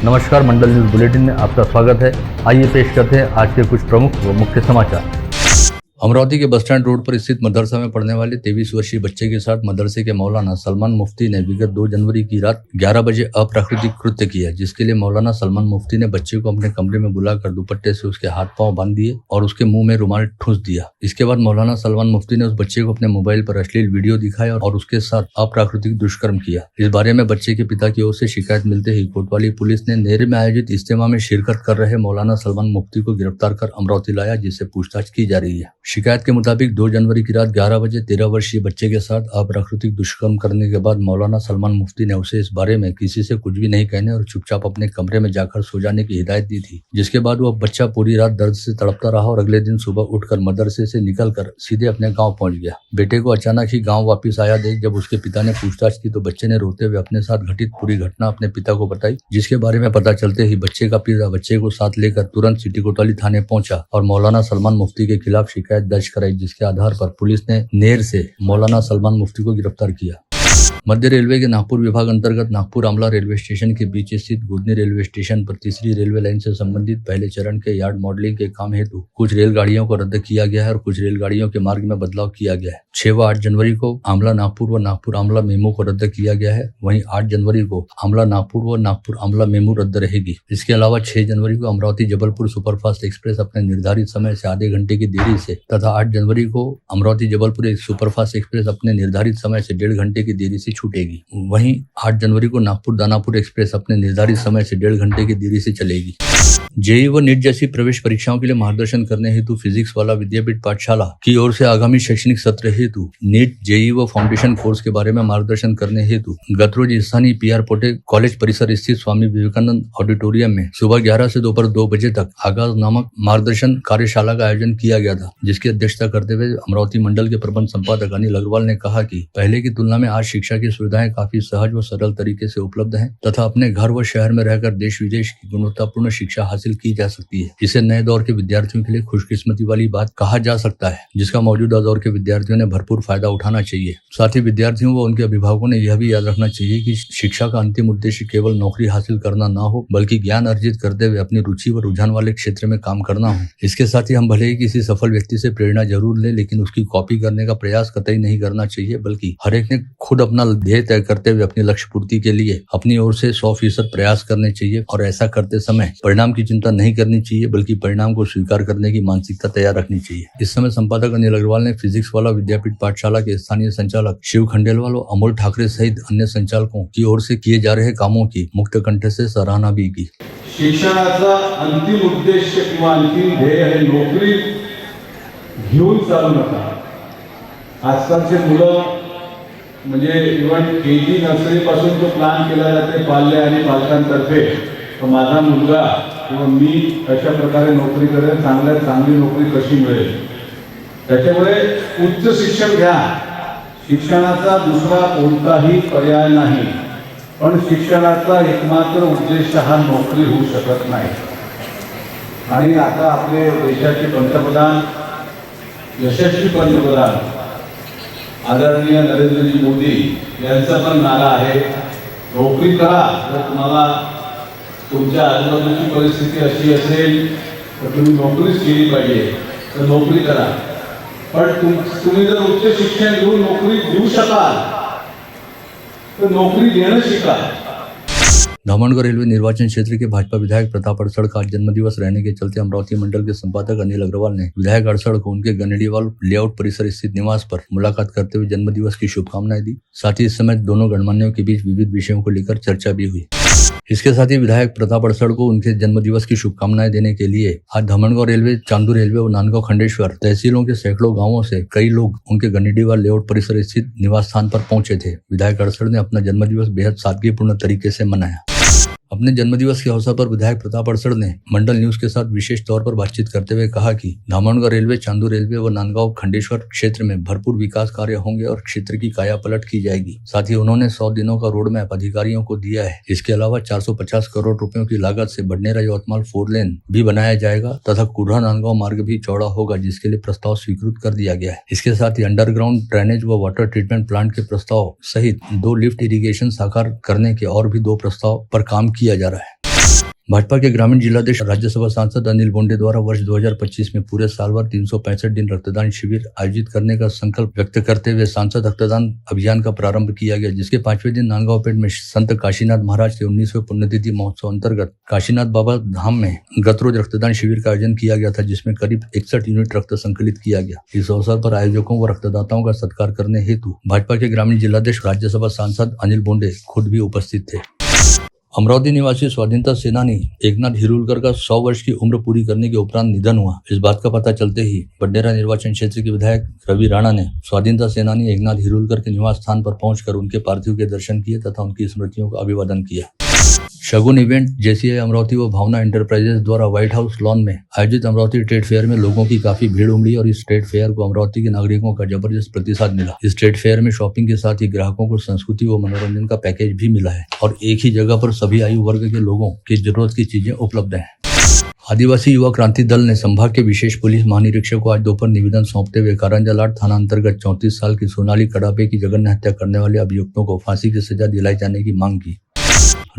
नमस्कार, मंडल news bulletin में आपका स्वागत है। आइए पेश करते हैं आज के कुछ प्रमुख व मुख्य समाचार। अमरावती के बस स्टैंड रोड पर स्थित मदरसा में पढ़ने वाले 23 वर्षीय बच्चे के साथ मदरसे के मौलाना सलमान मुफ्ती ने विगत 2 जनवरी की रात 11 बजे अप्राकृतिक कृत्य किया, जिसके लिए मौलाना सलमान मुफ्ती ने बच्चे को अपने कमरे में बुलाकर दुपट्टे से उसके हाथ पांव बांध दिए और उसके मुंह में रुमाल ठूंस दिया। इसके बाद मौलाना सलमान मुफ्ती ने उस बच्चे को अपने मोबाइल पर अश्लील वीडियो दिखाया और उसके साथ अप्राकृतिक दुष्कर्म किया। इस बारे में बच्चे के पिता की ओर से शिकायत मिलते ही कोतवाली पुलिस ने नेरे में आयोजित इज्तिमा में शिरकत कर रहे मौलाना सलमान मुफ्ती को गिरफ्तार कर अमरावती लाया, जिससे पूछताछ की जा रही है। शिकायत के मुताबिक 2 जनवरी की रात 11 बजे 13 वर्षीय बच्चे के साथ अप्राकृतिक दुष्कर्म करने के बाद मौलाना सलमान मुफ्ती ने उसे इस बारे में किसी से कुछ भी नहीं कहने और चुपचाप अपने कमरे में जाकर सो जाने की हिदायत दी थी, जिसके बाद वह बच्चा पूरी रात दर्द से तड़पता रहा और अगले दिन सुबह उठकर मदरसे से निकलकर सीधे अपने गांव पहुंच गया। बेटे को अचानक ही गांव वापस आया देख जब उसके पिता ने पूछताछ की तो बच्चे ने रोते हुए अपने साथ घटित पूरी घटना अपने पिता को बताई, जिसके बारे में पता चलते ही बच्चे का पिता बच्चे को साथ लेकर तुरंत सिटी कोतवाली थाने पहुंचा और मौलाना सलमान मुफ्ती के खिलाफ शिकायत दर्ज कराई, जिसके आधार पर पुलिस ने नेर से मौलाना सलमान मुफ्ती को गिरफ्तार किया। मध्य रेलवे के नागपुर विभाग अंतर्गत नागपुर आमला रेलवे स्टेशन के बीच स्थित गुदनी रेलवे स्टेशन पर तीसरी रेलवे लाइन से संबंधित पहले चरण के यार्ड मॉडलिंग के काम हेतु कुछ रेलगाड़ियों को रद्द किया गया है और कुछ रेलगाड़ियों के मार्ग में बदलाव किया गया है। 6 व 8 जनवरी को आमला नागपुर व नागपुर आमला मेमू को रद्द किया गया है। वहीं 8 जनवरी को आमला नागपुर व नागपुर आमला मेमू रद्द रहेगी। इसके अलावा 6 जनवरी को अमरावती जबलपुर सुपरफास्ट एक्सप्रेस अपने निर्धारित समय से आधे घंटे की देरी से तथा 8 जनवरी को अमरावती जबलपुर सुपरफास्ट एक्सप्रेस अपने निर्धारित समय से 1.5 घंटे की देरी से छूटेगी। वहीं 8 जनवरी को नागपुर दानापुर एक्सप्रेस अपने निर्धारित समय से 1.5 घंटे की देरी से चलेगी। जेईई व नीट जैसी प्रवेश परीक्षाओं के लिए मार्गदर्शन करने हेतु फिजिक्स वाला विद्यापीठ पाठशाला की ओर से आगामी शैक्षणिक सत्र हेतु नीट, जेईई व फाउंडेशन कोर्स के बारे में मार्गदर्शन करने हेतु गत रोज स्थानीय पीआर पोटे कॉलेज परिसर स्थित स्वामी विवेकानंद ऑडिटोरियम में सुबह 11 से दोपहर 2 बजे तक आगाज नामक मार्गदर्शन कार्यशाला का आयोजन किया गया था, जिसकी अध्यक्षता करते हुए अमरावती मंडल के प्रबंध संपादक अनिल अग्रवाल ने कहा कि पहले की तुलना में आज शिक्षा की सुविधाएं काफी सहज व सरल तरीके से उपलब्ध हैं तथा अपने घर व शहर में रहकर देश विदेश की गुणवत्तापूर्ण शिक्षा हासिल की जा सकती है। इसे नए दौर के विद्यार्थियों के लिए खुशकिस्मती वाली बात कहा जा सकता है, जिसका मौजूदा दौर के विद्यार्थियों ने भरपूर फायदा उठाना चाहिए। साथ ही विद्यार्थियों व उनके अभिभावकों ने यह भी याद रखना चाहिए कि शिक्षा का अंतिम उद्देश्य केवल नौकरी हासिल करना न हो, बल्कि ज्ञान अर्जित करते हुए अपनी रुचि व रुझान वाले क्षेत्र में काम करना हो। इसके साथ ही हम भले ही किसी सफल व्यक्ति से प्रेरणा जरूर लें, लेकिन उसकी कॉपी करने का प्रयास कतई नहीं करना चाहिए, बल्कि हर एक ने खुद अपना ध्येय तय करते हुए अपनी लक्ष्य पूर्ति के लिए अपनी ओर से 100% प्रयास करने चाहिए और ऐसा करते समय परिणाम की चिंता नहीं करनी चाहिए, बल्कि परिणाम को स्वीकार करने की मानसिकता तैयार रखनी चाहिए। इस समय संपादक अनिल अग्रवाल ने फिजिक्स वाला विद्यापीठ पाठशाला के स्थानीय संचालक शिव खंडेलवाल और अमोल ठाकरे सहित अन्य संचालकों की ओर से किए जा रहे कामों की मुक्त कंठ से सराहना भी की। शिक्षणाचा अंतिम उद्देश्य किंवा अंतिम ध्येय हे नोकरी घेऊन चालू नका। आजकालचे मुलं म्हणजे इव्हन केजी नर्सरी पासून जो प्लॅन केला जाते पाल्य आणि पालकांतर्फे, तर माझा मुलगा किंवा मी अशा प्रकारे नोकरी करेन, चांगली नोकरी कशी मिळेल, त्याच्यामुळे उच्च शिक्षण घ्या। शिक्षणाचा दुसरा कोणताही पर्याय नाही, पण शिक्षणाचा एकमात्र उद्देश हा नोकरी होऊ शकत नाही। आणि आता आपले देशाचे पंतप्रधान, यशस्वी पंतप्रधान आदरणीय नरेंद्रजी मोदी यांचा पण नारा आहे, नोकरी करा। जर तुम्हाला तुमच्या आजूबाजूची परिस्थिती अशी असेल तर तुम्ही नोकरीच केली पाहिजे, तर नोकरी करा। पण तुम्ही जर उच्च शिक्षण घेऊन नोकरी देऊ शकाल तर नोकरी देणं शिका। धामणगांव रेलवे निर्वाचन क्षेत्र के भाजपा विधायक प्रताप अड़सड़ का जन्मदिवस रहने के चलते अमरावती मंडल के संपादक अनिल अग्रवाल ने विधायक अड़सड़ को उनके गनेडीवाल लेआउट परिसर स्थित निवास पर मुलाकात करते हुए जन्मदिवस की शुभकामनाएं दी। साथ ही इस समय दोनों गणमान्यों के बीच विविध विषयों को लेकर चर्चा भी हुई। इसके साथ ही विधायक प्रताप अड़सड़ को उनके जन्मदिवस की शुभकामनाएं देने के लिए आज धामणगांव रेलवे, चांदूर रेलवे और नांदगांव खंडेश्वर तहसीलों के सैकड़ों गांवों से कई लोग उनके गनेडीवाल लेआउट परिसर स्थित निवास स्थान पर पहुंचे थे। विधायक अड़सड़ ने अपना जन्मदिवस बेहद सादगीपूर्ण तरीके से मनाया। अपने जन्मदिवस के अवसर पर विधायक प्रताप अड़सड़ ने मंडल न्यूज के साथ विशेष तौर पर बातचीत करते हुए कहा कि धामणगांव रेलवे, चांदूर रेलवे व नांदगांव खंडेश्वर क्षेत्र में भरपूर विकास कार्य होंगे और क्षेत्र की काया पलट की जाएगी। साथ ही उन्होंने 100 दिनों का रोड मैप अधिकारियों को दिया है। इसके अलावा 450 करोड़ रुपयों की लागत से बडनेरा यवतमाल 4 लेन भी बनाया जाएगा तथा कुर्रा नांदगांव मार्ग भी चौड़ा होगा, जिसके लिए प्रस्ताव स्वीकृत कर दिया गया है। इसके साथ ही अंडरग्राउंड ड्रेनेज व वाटर ट्रीटमेंट प्लांट के प्रस्ताव सहित 2 लिफ्ट इरिगेशन साकार करने के और भी 2 प्रस्ताव पर काम किया जा रहा है। भाजपा के ग्रामीण जिलाध्यक्ष राज्यसभा सांसद अनिल बोंडे द्वारा वर्ष 2025 में पूरे साल भर 365 दिन रक्तदान शिविर आयोजित करने का संकल्प व्यक्त करते हुए सांसद रक्तदान अभियान का प्रारंभ किया गया, जिसके 5वें दिन नांदगांवपेट में संत काशीनाथ महाराज के 19वें पुण्यतिथि महोत्सव अंतर्गत काशीनाथ बाबा धाम में गत रोज रक्तदान शिविर का आयोजन किया गया था, जिसमें करीब 61 यूनिट रक्त संकलित किया गया। इस अवसर पर आयोजकों व रक्तदाताओं का सत्कार करने हेतु भाजपा के ग्रामीण जिलाध्यक्ष राज्यसभा सांसद अनिल बोंडे खुद भी उपस्थित थे। अमरावती निवासी स्वाधीनता सेनानी एकनाथ हिरुलकर का 100 वर्ष की उम्र पूरी करने के उपरांत निधन हुआ। इस बात का पता चलते ही बडनेरा निर्वाचन क्षेत्र के विधायक रवि राणा ने स्वाधीनता सेनानी एकनाथ हिरुलकर के निवास स्थान पर पहुंचकर उनके पार्थिव के दर्शन किए तथा उनकी स्मृतियों का अभिवादन किया। शगुन इवेंट जेसीआई अमरावती व भावना एंटरप्राइजेस द्वारा व्हाइट हाउस लॉन में आयोजित अमरावती ट्रेड फेयर में लोगों की काफी भीड़ उमड़ी और इस ट्रेड फेयर को अमरावती के नागरिकों का जबरदस्त प्रतिसाद मिला। इस ट्रेड फेयर में शॉपिंग के साथ ही ग्राहकों को संस्कृति व मनोरंजन का पैकेज भी मिला है और एक ही जगह पर सभी आयु वर्ग के लोगों की जरूरत की चीजें उपलब्ध हैं। आदिवासी युवा क्रांति दल ने संभाग के विशेष पुलिस महानिरीक्षक को आज दोपहर निवेदन सौंपते हुए कारंजालाट थाना अंतर्गत 34 साल की सोनाली कड़ापे की जघन्य हत्या करने वाले अभियुक्तों को फांसी की सजा दिलाई जाने की मांग की।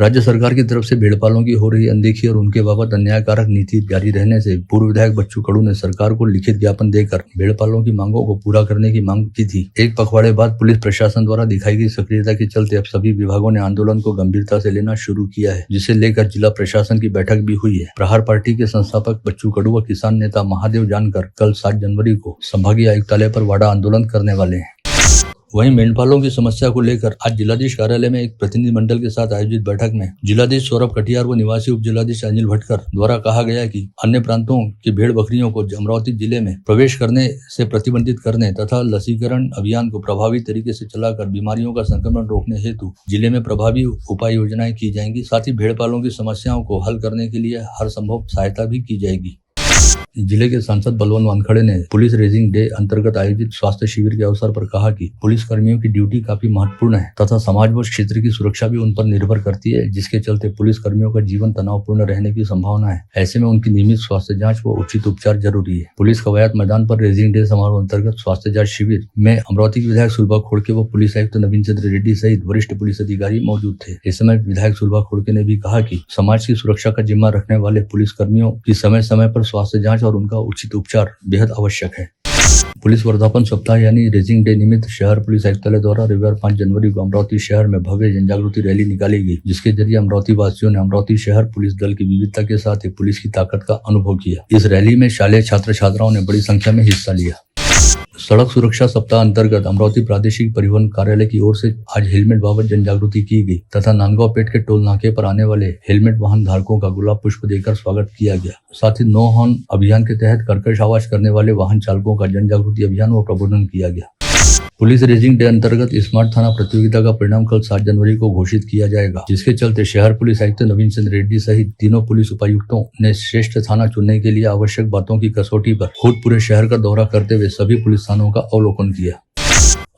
राज्य सरकार की तरफ से भेड़पालों की हो रही अनदेखी और उनके बाबत अन्यायकारक नीति जारी रहने से पूर्व विधायक बच्चू कडू ने सरकार को लिखित ज्ञापन देकर भेड़पालों की मांगों को पूरा करने की मांग की थी। एक पखवाड़े बाद पुलिस प्रशासन द्वारा दिखाई गई सक्रियता के चलते अब सभी विभागों ने आंदोलन को गंभीरता से लेना शुरू किया है, जिसे लेकर जिला प्रशासन की बैठक भी हुई है। प्रहार पार्टी के संस्थापक बच्चू कडू व किसान नेता महादेव जानकर कल 7 जनवरी को संभागीय आयुक्तालय पर वाड़ा आंदोलन करने वाले हैं। वहीं मेंढपालों की समस्या को लेकर आज जिलाधीश कार्यालय में एक प्रतिनिधिमंडल के साथ आयोजित बैठक में जिलाधीश सौरभ कटियार व निवासी उप जिलाधीश अनिल भटकर द्वारा कहा गया कि अन्य प्रांतों की भेड़ बकरियों को अमरावती जिले में प्रवेश करने से प्रतिबंधित करने तथा लसीकरण अभियान को प्रभावी तरीके से चलाकर बीमारियों का संक्रमण रोकने हेतु जिले में प्रभावी उपाय योजनाएं की जाएंगी। साथ ही भेड़पालों की समस्याओं को हल करने के लिए हर संभव सहायता भी की जाएगी। जिले के सांसद बलवंत वानखड़े ने पुलिस रेजिंग डे अंतर्गत आयोजित स्वास्थ्य शिविर के अवसर पर कहा कि पुलिस कर्मियों की ड्यूटी काफी महत्वपूर्ण है तथा समाज व क्षेत्र की सुरक्षा भी उन पर निर्भर करती है, जिसके चलते पुलिस कर्मियों का जीवन तनावपूर्ण रहने की संभावना है। ऐसे में उनकी नियमित स्वास्थ्य जांच व उचित उपचार जरूरी है। पुलिस कवायद मैदान पर रेजिंग डे समारोह अंतर्गत स्वास्थ्य जांच शिविर में अमरावती के विधायक सुलभा खोड़के व पुलिस आयुक्त नवीन चंद्र रेड्डी सहित वरिष्ठ पुलिस अधिकारी मौजूद थे। इस समय विधायक सुलभा खोड़के ने भी कहा कि समाज की सुरक्षा का जिम्मा रखने वाले पुलिस कर्मियों की समय समय पर स्वास्थ्य जांच और उनका उचित उपचार बेहद आवश्यक है। पुलिस वर्धापन सप्ताह यानी रेजिंग डे निमित्त शहर पुलिस आयुक्तालय द्वारा रविवार 5 जनवरी को अमरावती शहर में भव्य जनजागृति रैली निकाली गई, जिसके जरिए अमरावती वासियों ने अमरावती शहर पुलिस दल की विविधता के साथ ही पुलिस की ताकत का अनुभव किया। इस रैली में शालेय छात्र छात्राओं ने बड़ी संख्या में हिस्सा लिया। सड़क सुरक्षा सप्ताह अंतर्गत अमरावती प्रादेशिक परिवहन कार्यालय की ओर से आज हेलमेट बाबत जनजागृति की गई तथा नांदगांवपेट के टोल नाके पर आने वाले हेलमेट वाहन धारकों का गुलाब पुष्प देकर स्वागत किया गया। साथ ही नो हॉर्न अभियान के तहत कर्कश आवाज करने वाले वाहन चालकों का जनजागृति अभियान व प्रबोधन किया गया। पुलिस रेजिंग डे अंतर्गत स्मार्ट थाना प्रतियोगिता का परिणाम कल 7 जनवरी को घोषित किया जाएगा, जिसके चलते शहर पुलिस आयुक्त नवीन चंद्र रेड्डी सहित तीनों पुलिस उपायुक्तों ने श्रेष्ठ थाना चुनने के लिए आवश्यक बातों की कसौटी पर खुद पूरे शहर का दौरा करते हुए सभी पुलिस थानों का अवलोकन किया।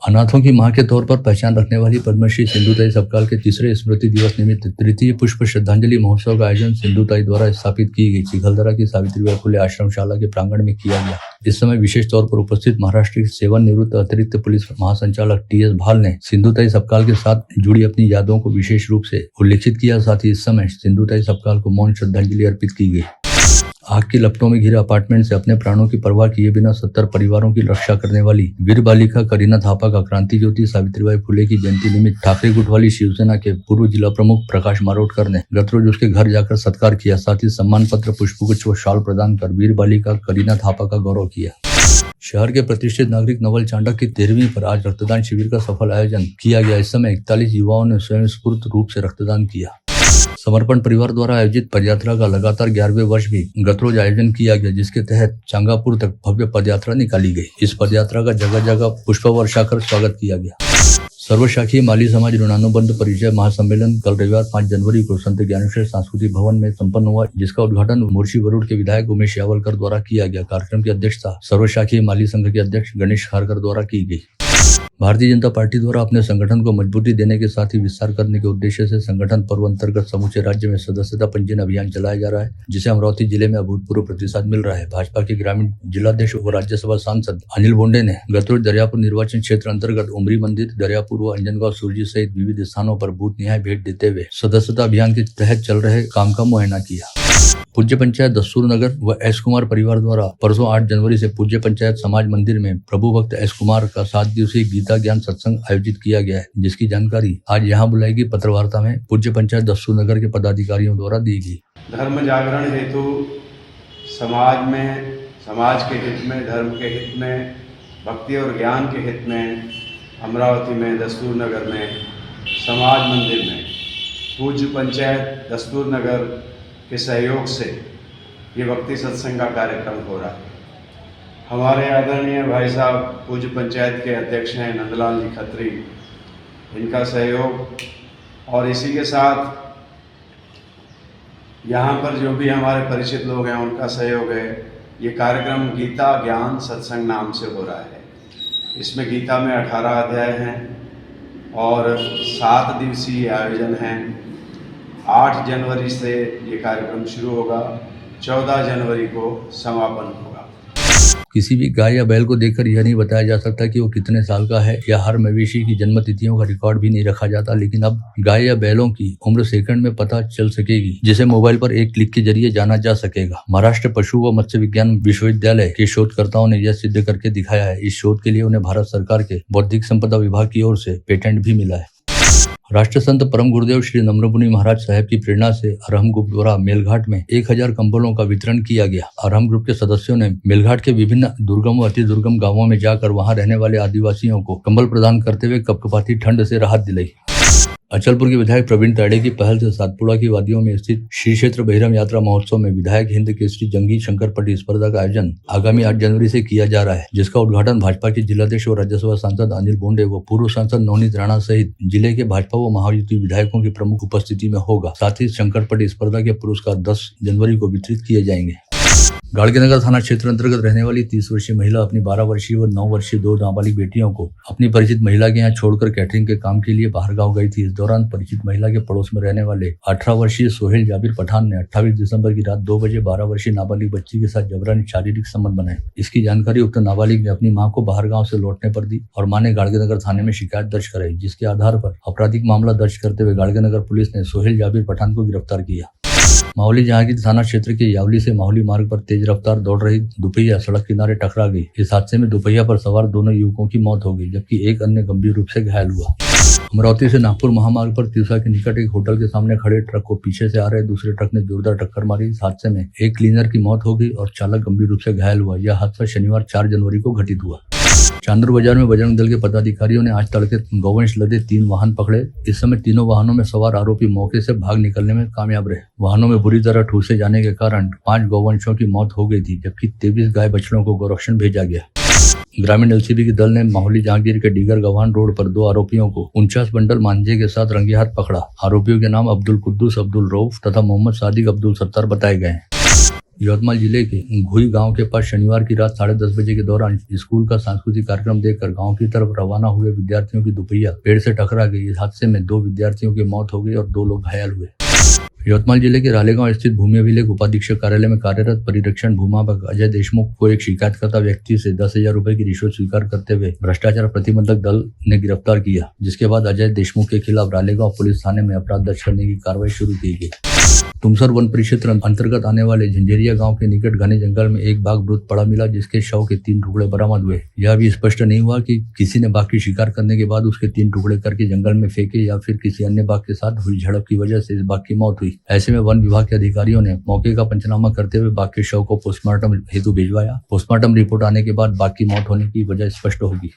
अनाथों की मां के तौर पर पहचान रखने वाली पद्मश्री सिंधुताई सबकाल के तीसरे स्मृति दिवस निमित्त तृतीय पुष्प श्रद्धांजलि महोत्सव का आयोजन सिंधुताई द्वारा स्थापित की गई चिखलदरा की सावित्रीबाई फुले आश्रमशाला के प्रांगण में किया गया। इस समय विशेष तौर पर उपस्थित महाराष्ट्र के सेवानिवृत्त अतिरिक्त पुलिस महासंचालक टी.एस. भाल ने सिंधुताई सबकाल के साथ जुड़ी अपनी यादों को विशेष रूप से उल्लेखित किया। साथ ही इस समय सिंधुताई सबकाल को मौन श्रद्धांजलि अर्पित की गई। आग की लपटों में घिरे अपार्टमेंट से अपने प्राणों की परवाह किए बिना 70 परिवारों की रक्षा करने वाली वीर बालिका करीना थापा का क्रांति ज्योति सावित्रीबाई फुले की जयंती निमित्त ठाकरे गुट वाली शिवसेना के पूर्व जिला प्रमुख प्रकाश मारोटकर ने गत रोज उसके घर जाकर सत्कार किया। साथ ही सम्मान पत्र, पुष्पगुच्छ व शाल प्रदान कर वीर बालिका करीना थापा का गौरव किया। शहर के प्रतिष्ठित नागरिक नवल चांडक की 13वीं पर आज रक्तदान शिविर का सफल आयोजन किया गया। इस समय 41 युवाओं ने स्वयं स्फूर्त रूप से रक्तदान किया। समर्पण परिवार द्वारा आयोजित पदयात्रा का लगातार 11वें वर्ष भी गत रोज आयोजन किया गया, जिसके तहत चांगापुर तक भव्य पदयात्रा निकाली गई। इस पदयात्रा का जगह जगह पुष्प वर्षा कर स्वागत किया गया। सर्वशाखीय माली समाज ऋणानुबंध परिचय महासम्मेलन कल रविवार 5 जनवरी को संत ज्ञानेश्वर सांस्कृतिक भवन में संपन्न हुआ, जिसका उद्घाटन मुर्शी वरुड़ के विधायक उमेश यावलकर द्वारा किया गया। कार्यक्रम की अध्यक्षता सर्वशाखीय माली संघ के अध्यक्ष गणेश खारकर द्वारा की गई। भारतीय जनता पार्टी द्वारा अपने संगठन को मजबूती देने के साथ ही विस्तार करने के उद्देश्य से संगठन पर्व अंतर्गत समूचे राज्य में सदस्यता पंजीयन अभियान चलाया जा रहा है, जिसे अमरावती जिले में अभूतपूर्व प्रतिसाद मिल रहा है। भाजपा के ग्रामीण जिलाध्यक्ष व राज्यसभा सांसद अनिल बोंडे ने गतरोज दरियापुर निर्वाचन क्षेत्र अंतर्गत उमरी मंदिर, दरियापुर व अंजनगांव सूरजी सहित विविध स्थानों पर बूथ निहाय भेंट देते हुए सदस्यता अभियान के तहत चल रहे काम का मुआयना किया। पूज्य पंचायत दस्तूर नगर व एस कुमार परिवार द्वारा परसों 8 जनवरी से पूज्य पंचायत समाज मंदिर में प्रभु भक्त एस कुमार का 7 दिवसीय गीता ज्ञान सत्संग आयोजित किया गया है, जिसकी जानकारी आज यहाँ बुलाई गई पत्रवार्ता में पूज्य पंचायत दस्तूर नगर के पदाधिकारियों द्वारा दी गई। धर्म जागरण हेतु समाज में, समाज के हित में, धर्म के हित में, भक्ति और ज्ञान के हित में अमरावती में दस्तूर नगर में समाज मंदिर में पूज्य पंचायत दस्तूर नगर के सहयोग से ये भक्ति सत्संग का कार्यक्रम हो रहा है। हमारे आदरणीय भाई साहब पूज्य पंचायत के अध्यक्ष हैं नंदलाल जी खत्री, इनका सहयोग और इसी के साथ यहाँ पर जो भी हमारे परिचित लोग हैं उनका सहयोग है। ये कार्यक्रम गीता ज्ञान सत्संग नाम से हो रहा है। इसमें गीता में 18 अध्याय हैं और 7 दिवसीय आयोजन हैं। 8 जनवरी से ये कार्यक्रम शुरू होगा, 14 जनवरी को समापन होगा। किसी भी गाय या बैल को देखकर यह नहीं बताया जा सकता कि वो कितने साल का है, या हर मवेशी की जन्म तिथियों का रिकॉर्ड भी नहीं रखा जाता, लेकिन अब गाय या बैलों की उम्र सेकंड में पता चल सकेगी, जिसे मोबाइल पर एक क्लिक के जरिए जाना जा सकेगा। महाराष्ट्र पशु व मत्स्य विज्ञान विश्वविद्यालय के शोधकर्ताओं ने यह सिद्ध करके दिखाया है। इस शोध के लिए उन्हें भारत सरकार के बौद्धिक संपदा विभाग की ओर से पेटेंट भी मिला है। राष्ट्र संत परम गुरुदेव श्री नम्रमुनि महाराज साहब की प्रेरणा से अरहम ग्रुप द्वारा मेलघाट में 1000 कंबलों का वितरण किया गया। अरहम ग्रुप के सदस्यों ने मेलघाट के विभिन्न दुर्गम व अति दुर्गम गांवों में जाकर वहां रहने वाले आदिवासियों को कंबल प्रदान करते हुए कपकपाती ठंड से राहत दिलाई। अचलपुर के विधायक प्रवीण ताड़े की पहल से सातपुड़ा की वादियों में स्थित श्री क्षेत्र बहिरम यात्रा महोत्सव में विधायक हिंद केसरी जंगी शंकर पट्टी स्पर्धा का आयोजन आगामी 8 जनवरी से किया जा रहा है, जिसका उद्घाटन भाजपा के जिलाध्यक्ष और राज्यसभा सांसद अनिल बोंडे व पूर्व सांसद नवनीत राणा सहित जिले के भाजपा व महायुति विधायकों की प्रमुख उपस्थिति में होगा। साथ ही शंकर पट्टी स्पर्धा के पुरस्कार 10 जनवरी को वितरित किए जाएंगे। गाड़गेनगर थाना क्षेत्र अंतर्गत रहने वाली 30 वर्षीय महिला अपनी 12 वर्षीय व 9 वर्षीय 2 नाबालिग बेटियों को अपनी परिचित महिला के यहाँ छोड़कर कैटरिंग के काम के लिए बाहर गांव गई थी। इस दौरान परिचित महिला के पड़ोस में रहने वाले 18 वर्षीय सोहेल जाबिर पठान ने 28 दिसंबर की रात 2 बजे 12 वर्षीय नाबालिग बच्ची के साथ जबरन शारीरिक संबंध बनाए। इसकी जानकारी उक्त नाबालिग ने अपनी मां को बाहर गाँव से लौटने पर दी और मां ने गाड़गेनगर थाने में शिकायत दर्ज कराई, जिसके आधार पर आपराधिक मामला दर्ज करते हुए गाड़गेनगर पुलिस ने सोहेल जाबिर पठान को गिरफ्तार किया। माहौली जहांगीर थाना क्षेत्र के यावली से माहौली मार्ग पर तेज रफ्तार दौड़ रही दुपहिया सड़क किनारे टकरा गई। इस हादसे में दुपहिया पर सवार दोनों युवकों की मौत हो गई, जबकि एक अन्य गंभीर रूप से घायल हुआ। अमरावती से नागपुर महामार्ग पर तिवसा के निकट एक होटल के सामने खड़े ट्रक को पीछे से आ रहे दूसरे ट्रक ने जोरदार टक्कर मारी। इस हादसे में एक क्लीनर की मौत हो गई और चालक गंभीर रूप से घायल हुआ। यह हादसा शनिवार 4 जनवरी को घटित हुआ। चांदूर बाजार में बजरंग दल के पदाधिकारियों ने आज तड़के गौवंश लदे 3 वाहन पकड़े। इस समय तीनों वाहनों में सवार आरोपी मौके से भाग निकलने में कामयाब रहे। वाहनों में बुरी तरह ठूसे जाने के कारण 5 गौवंशों की मौत हो गई थी, जबकि 23 गाय बछड़ों को गौरक्षण भेजा गया। ग्रामीण एलसीबी के दल ने माहौली जहांगीर के डीगर गवान रोड पर 2 आरोपियों को 49 बंडल मांझे के साथ रंगे हाथ पकड़ा। आरोपियों के नाम अब्दुल कुद्दूस, अब्दुल रऊफ तथा मोहम्मद सादिक अब्दुल सत्तार बताए गए हैं। यवतमाल जिले के घुई गांव के पास शनिवार की रात 10:30 बजे के दौरान स्कूल का सांस्कृतिक कार्यक्रम देखकर गांव की तरफ रवाना हुए विद्यार्थियों की दुपहिया पेड़ से टकरा गई। इस हादसे में 2 विद्यार्थियों की मौत हो गई और 2 लोग घायल हुए। यवतमाल जिले के रालेगांव स्थित भूमि अभिलेख उपाधीक्षक कार्यालय में कार्यरत परिरक्षण भूमापक अजय देशमुख को एक शिकायतकर्ता व्यक्ति से 10,000 रुपए की रिश्वत स्वीकार करते हुए भ्रष्टाचार प्रतिबंधक दल ने गिरफ्तार किया, जिसके बाद अजय देशमुख के खिलाफ रालेगांव पुलिस थाने में अपराध दर्ज करने की कार्रवाई शुरू की गई। तुमसर वन परिक्षेत्र अंतर्गत आने वाले झंझेरिया गांव के निकट घने जंगल में एक बाघ मृत पड़ा मिला, जिसके शव के 3 टुकड़े बरामद हुए। यह भी स्पष्ट नहीं हुआ कि किसी ने बाघ की शिकार करने के बाद उसके 3 टुकड़े करके जंगल में फेंके या फिर किसी अन्य बाघ के साथ हुई झड़प की वजह से इस बाघ की मौत हुई। ऐसे में वन विभाग के अधिकारियों ने मौके का पंचनामा करते हुए बाघ के शव को पोस्टमार्टम हेतु भिजवाया। पोस्टमार्टम रिपोर्ट आने के बाद बाघ की मौत होने की वजह स्पष्ट होगी।